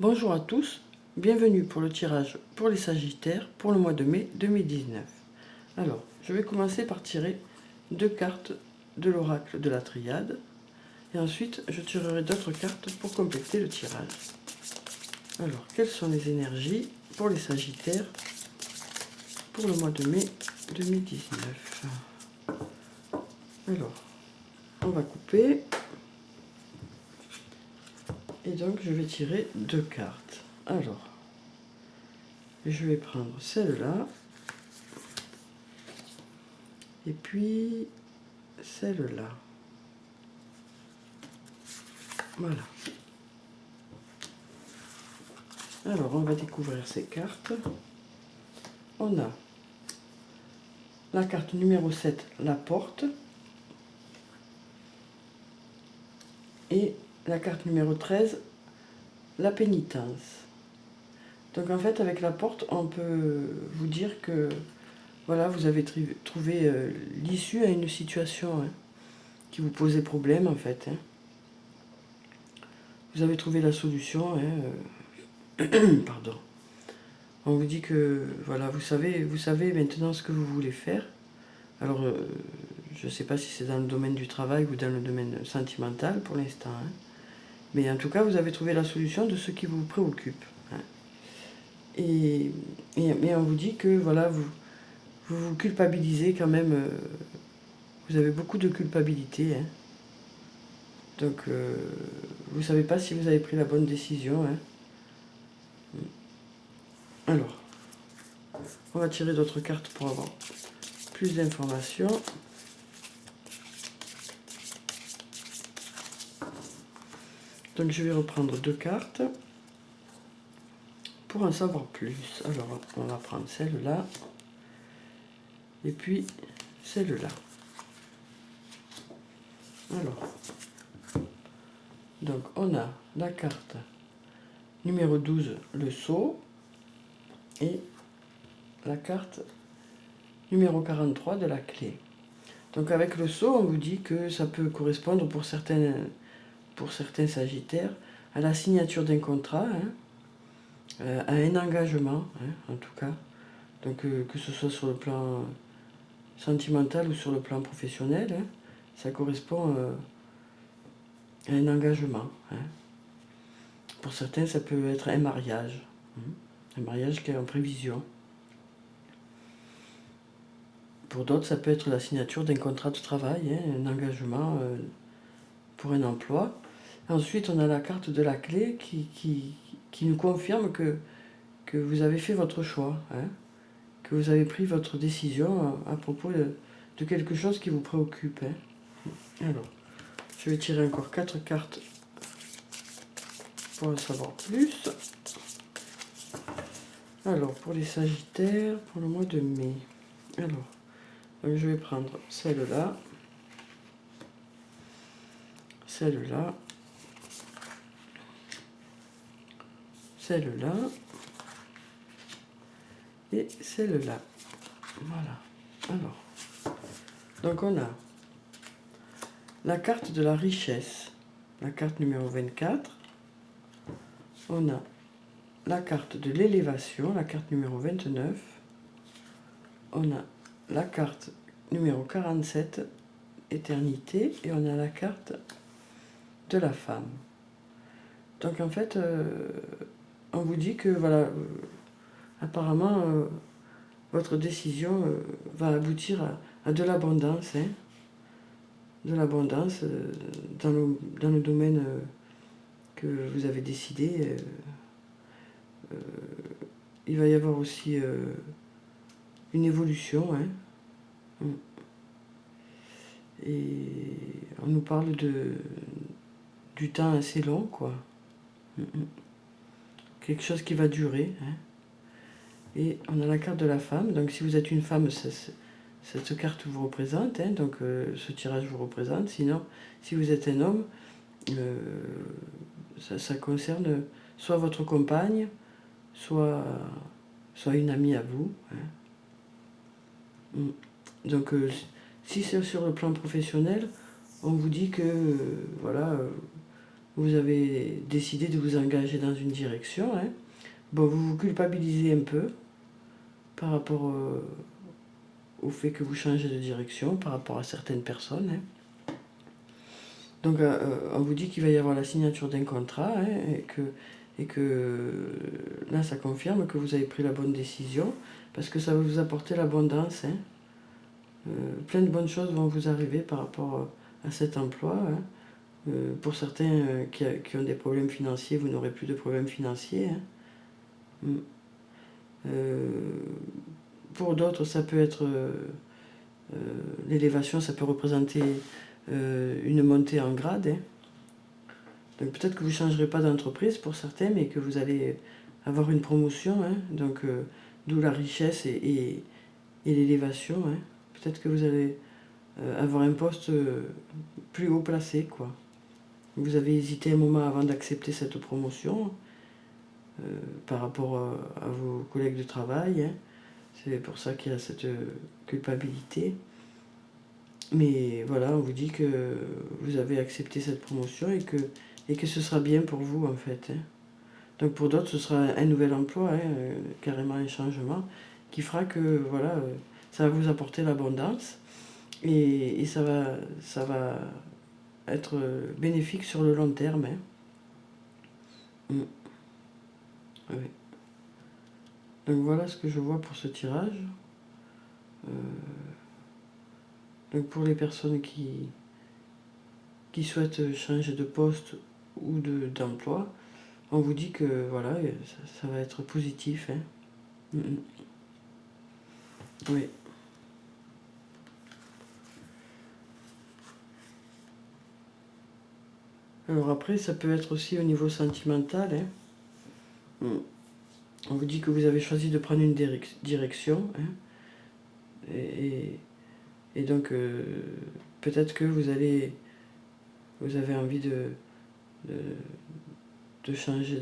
Bonjour à tous, bienvenue pour le tirage pour les Sagittaires pour le mois de mai 2019. Alors, je vais commencer par tirer deux cartes de l'oracle de la triade et ensuite je tirerai d'autres cartes pour compléter le tirage. Alors, quelles sont les énergies pour les Sagittaires pour le mois de mai 2019? Alors, on va couper et donc je vais tirer deux cartes. Alors, je vais prendre celle-là et puis celle-là. Voilà. Alors, on va découvrir ces cartes. On a la carte numéro 7, la porte. Et la carte numéro 13, la pénitence. Donc en fait, avec la porte, on peut vous dire que voilà, vous avez trouvé l'issue à une situation qui vous posait problème en fait. Vous avez trouvé la solution. Pardon. On vous dit que voilà, vous savez maintenant ce que vous voulez faire. Alors, je ne sais pas si c'est dans le domaine du travail ou dans le domaine sentimental pour l'instant. Mais en tout cas, vous avez trouvé la solution de ce qui vous préoccupe. Mais on vous dit que voilà, vous culpabilisez quand même. Vous avez beaucoup de culpabilité. Donc, vous ne savez pas si vous avez pris la bonne décision. Alors, on va tirer d'autres cartes pour avoir plus d'informations. Donc, je vais reprendre deux cartes pour en savoir plus. Alors, on va prendre celle-là et puis celle-là. Alors, donc on a la carte numéro 12, le sceau, et la carte numéro 43 de la clé. Donc avec le sceau, on vous dit que ça peut correspondre pour certains Sagittaires à la signature d'un contrat, à un engagement, en tout cas. Donc que ce soit sur le plan sentimental ou sur le plan professionnel, ça correspond à un engagement. Pour certains, ça peut être un mariage qui est en prévision. Pour d'autres, ça peut être la signature d'un contrat de travail, un engagement pour un emploi. Ensuite, on a la carte de la clé qui nous confirme que vous avez fait votre choix, que vous avez pris votre décision à propos de quelque chose qui vous préoccupe. Alors, je vais tirer encore 4 cartes pour en savoir plus. Alors, pour les Sagittaires, pour le mois de mai. Alors, donc je vais prendre celle-là, celle-là, celle-là et celle-là. Voilà. Alors, donc on a la carte de la richesse, la carte numéro 24. On a la carte de l'élévation, la carte numéro 29. On a la carte numéro 47, éternité, et on a la carte de la femme. Donc en fait, on vous dit que voilà, apparemment, votre décision va aboutir à de l'abondance, de l'abondance dans le domaine que vous avez décidé. Il va y avoir aussi une évolution. Et on nous parle du temps assez long, quoi. Quelque chose qui va durer. Et on a la carte de la femme. Donc si vous êtes une femme, cette carte vous représente. Donc ce tirage vous représente. Sinon, si vous êtes un homme, ça concerne soit votre compagne, soit une amie à vous. Donc si c'est sur le plan professionnel, on vous dit que voilà, vous avez décidé de vous engager dans une direction. Hein. Bon, vous vous culpabilisez un peu par rapport au fait que vous changez de direction, par rapport à certaines personnes. Hein. Donc, on vous dit qu'il va y avoir la signature d'un contrat, hein, et que là, ça confirme que vous avez pris la bonne décision, parce que ça va vous apporter l'abondance. Hein. Plein de bonnes choses vont vous arriver par rapport à cet emploi. Hein. Pour certains qui ont des problèmes financiers, vous n'aurez plus de problèmes financiers. Hein. Pour d'autres, ça peut être l'élévation, ça peut représenter une montée en grade. Hein. Donc peut-être que vous ne changerez pas d'entreprise pour certains, mais que vous allez avoir une promotion. Hein. Donc d'où la richesse et l'élévation. Hein. Peut-être que vous allez avoir un poste plus haut placé, quoi. Vous avez hésité un moment avant d'accepter cette promotion par rapport à vos collègues de travail. Hein. C'est pour ça qu'il y a cette culpabilité. Mais voilà, on vous dit que vous avez accepté cette promotion et que ce sera bien pour vous, en fait. Hein. Donc pour d'autres, ce sera un nouvel emploi, hein, carrément un changement, qui fera que voilà, ça va vous apporter l'abondance et ça va être bénéfique sur le long terme. Hein. Oui. Donc voilà ce que je vois pour ce tirage. Donc pour les personnes qui souhaitent changer de poste ou d'emploi, on vous dit que voilà, ça va être positif. Hein. Oui. Alors après, ça peut être aussi au niveau sentimental. Hein. On vous dit que vous avez choisi de prendre une direction. Hein. Et donc, peut-être que vous avez envie de changer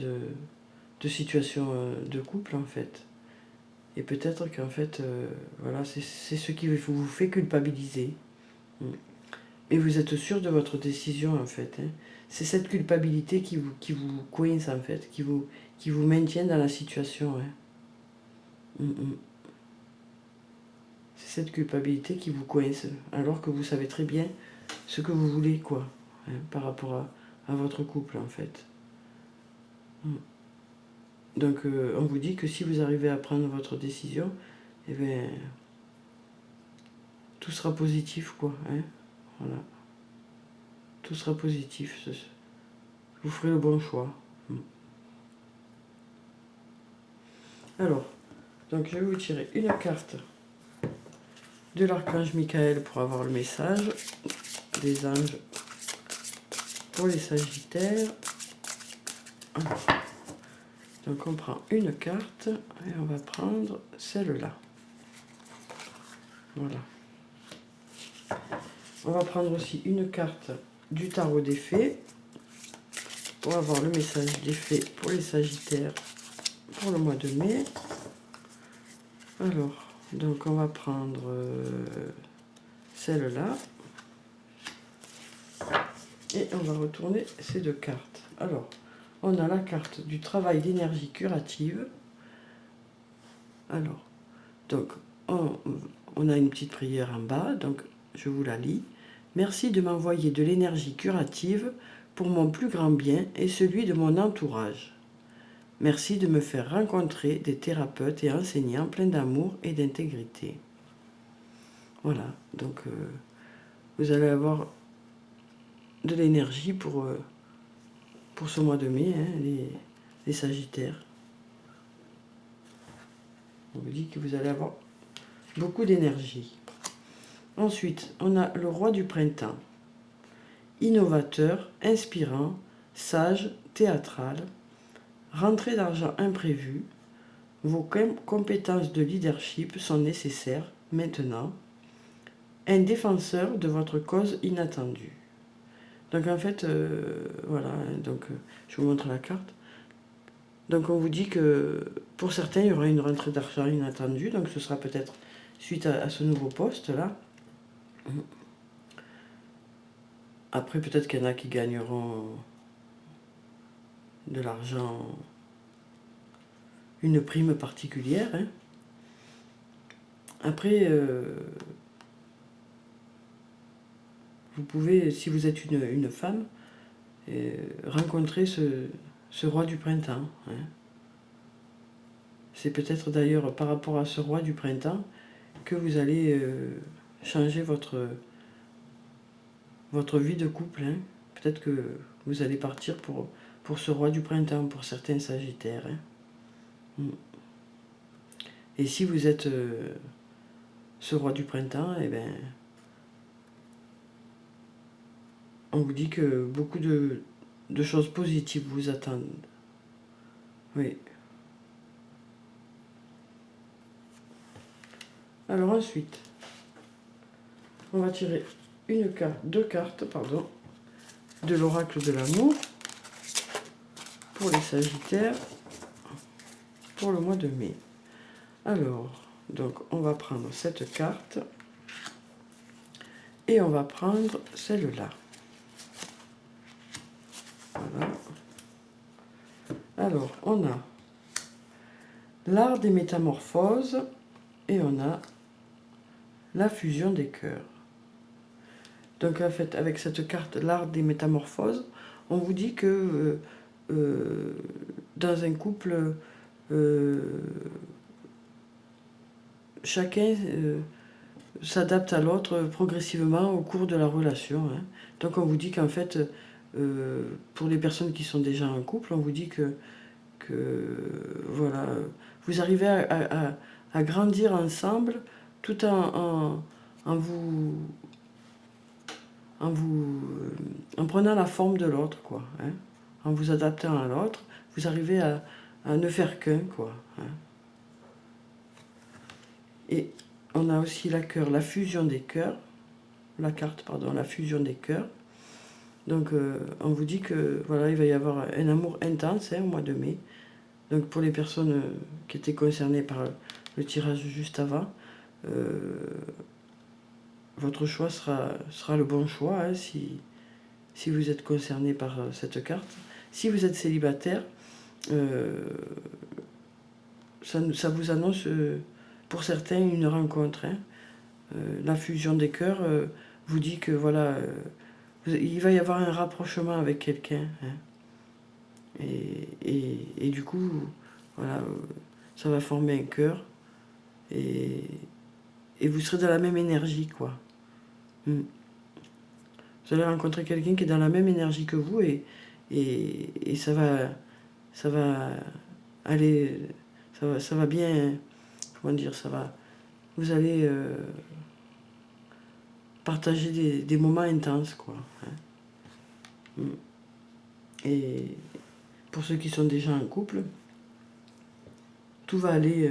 de situation de couple, en fait. Et peut-être qu'en fait, voilà, c'est ce qui vous fait culpabiliser. Et vous êtes sûr de votre décision, en fait. Hein. C'est cette culpabilité qui vous coince, en fait, qui vous maintient dans la situation. Hein. C'est cette culpabilité qui vous coince, alors que vous savez très bien ce que vous voulez, quoi, hein, par rapport à votre couple, en fait. Donc, on vous dit que si vous arrivez à prendre votre décision, eh bien, tout sera positif, quoi. Hein, voilà. Tout sera positif. Vous ferez le bon choix. Alors, donc je vais vous tirer une carte de l'archange Michael pour avoir le message des anges pour les sagittaires. Alors, donc on prend une carte et on va prendre celle-là. Voilà. On va prendre aussi une carte du tarot des fées pour avoir le message des fées pour les sagittaires pour le mois de mai. Alors, donc on va prendre celle-là et on va retourner ces deux cartes. Alors, on a la carte du travail d'énergie curative. Alors, donc on a une petite prière en bas, donc je vous la lis. Merci de m'envoyer de l'énergie curative pour mon plus grand bien et celui de mon entourage. Merci de me faire rencontrer des thérapeutes et enseignants pleins d'amour et d'intégrité. Voilà, donc vous allez avoir de l'énergie pour ce mois de mai, hein, les Sagittaires. On vous dit que vous allez avoir beaucoup d'énergie. Ensuite, on a le roi du printemps. Innovateur, inspirant, sage, théâtral, rentrée d'argent imprévue, vos compétences de leadership sont nécessaires maintenant. Un défenseur de votre cause inattendue. Donc en fait, voilà, donc je vous montre la carte. Donc on vous dit que pour certains, il y aura une rentrée d'argent inattendue, donc ce sera peut-être suite à ce nouveau poste-là. Après, peut-être qu'il y en a qui gagneront de l'argent, une prime particulière. Hein. Après, vous pouvez, si vous êtes une femme, rencontrer ce roi du printemps. Hein. C'est peut-être d'ailleurs par rapport à ce roi du printemps que vous allez changer votre vie de couple. Hein. Peut-être que vous allez partir pour ce roi du printemps, pour certains sagittaires. Hein. Et si vous êtes ce roi du printemps, eh ben, on vous dit que beaucoup de choses positives vous attendent. Oui. Alors ensuite, on va tirer deux cartes, de l'oracle de l'amour pour les sagittaires pour le mois de mai. Alors, donc on va prendre cette carte et on va prendre celle-là. Voilà. Alors, on a l'art des métamorphoses et on a la fusion des cœurs. Donc en fait, avec cette carte, l'art des métamorphoses, on vous dit que dans un couple, chacun s'adapte à l'autre progressivement au cours de la relation. Hein. Donc on vous dit qu'en fait, pour les personnes qui sont déjà en couple, on vous dit que voilà, vous arrivez à grandir ensemble tout en prenant la forme de l'autre, quoi. Hein. En vous adaptant à l'autre, vous arrivez à ne faire qu'un, quoi. Hein. Et on a aussi la fusion des cœurs, la fusion des cœurs. Donc on vous dit que voilà, il va y avoir un amour intense au mois de mai. Donc pour les personnes qui étaient concernées par le tirage juste avant, votre choix sera le bon choix hein, si vous êtes concerné par cette carte. Si vous êtes célibataire, ça vous annonce pour certains une rencontre. Hein. La fusion des cœurs vous dit que voilà, il va y avoir un rapprochement avec quelqu'un. Hein. Et du coup, voilà, ça va former un cœur et vous serez dans la même énergie, quoi. Vous allez rencontrer quelqu'un qui est dans la même énergie que vous et ça va aller, ça va bien, comment dire, vous allez partager des moments intenses, quoi. Hein. Et pour ceux qui sont déjà en couple, tout va aller...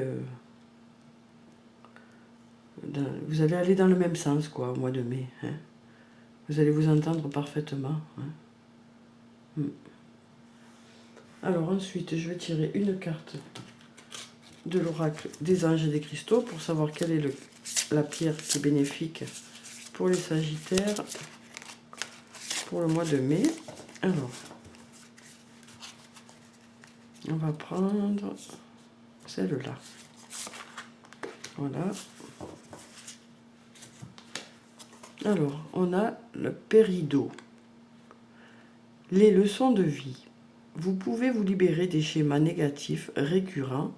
vous allez aller dans le même sens, quoi, au mois de mai. Hein. Vous allez vous entendre parfaitement. Hein. Alors ensuite, je vais tirer une carte de l'oracle des anges et des cristaux pour savoir quelle est la pierre qui est bénéfique pour les sagittaires pour le mois de mai. Alors, on va prendre celle-là. Voilà. Alors, on a le péridot. Les leçons de vie. Vous pouvez vous libérer des schémas négatifs récurrents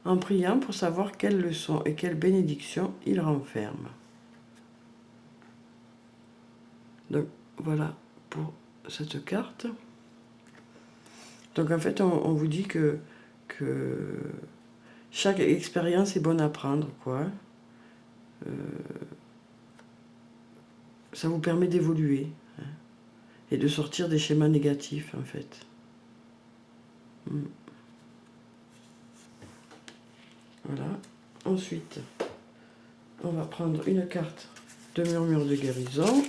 en priant pour savoir quelles leçons et quelles bénédictions ils renferment. Donc, voilà pour cette carte. Donc, en fait, on vous dit que chaque expérience est bonne à prendre, quoi. Ça vous permet d'évoluer hein, et de sortir des schémas négatifs, en fait. Voilà. Ensuite, on va prendre une carte de murmure de guérison.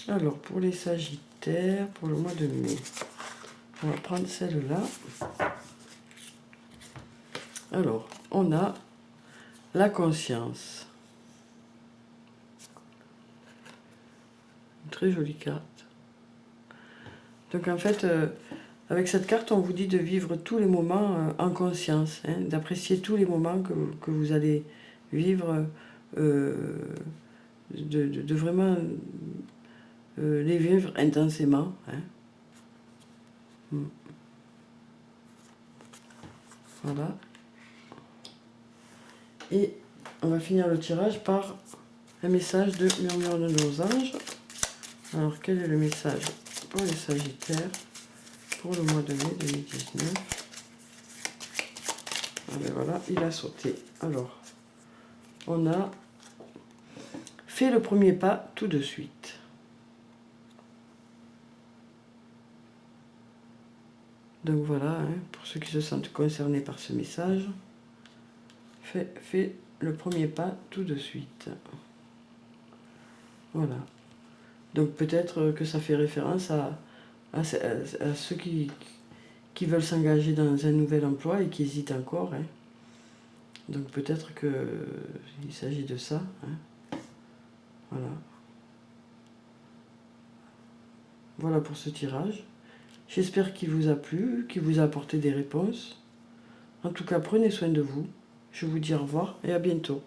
Alors, pour les sagittaires, pour le mois de mai, on va prendre celle-là. Alors, on a la conscience. Une très jolie carte. Donc en fait, avec cette carte, on vous dit de vivre tous les moments en conscience, hein, d'apprécier tous les moments que vous allez vivre, de vraiment les vivre intensément. Hein. Voilà. Et on va finir le tirage par un message de Murmure de nos anges. Alors, quel est le message pour les Sagittaires pour le mois de mai 2019? Ah ben voilà, il a sauté. Alors, on a fait le premier pas tout de suite. Donc voilà, hein, pour ceux qui se sentent concernés par ce message, fait le premier pas tout de suite. Voilà. Donc peut-être que ça fait référence à ceux qui veulent s'engager dans un nouvel emploi et qui hésitent encore. Hein. Donc peut-être qu'il s'agit de ça. Hein. Voilà. Voilà pour ce tirage. J'espère qu'il vous a plu, qu'il vous a apporté des réponses. En tout cas, prenez soin de vous. Je vous dis au revoir et à bientôt.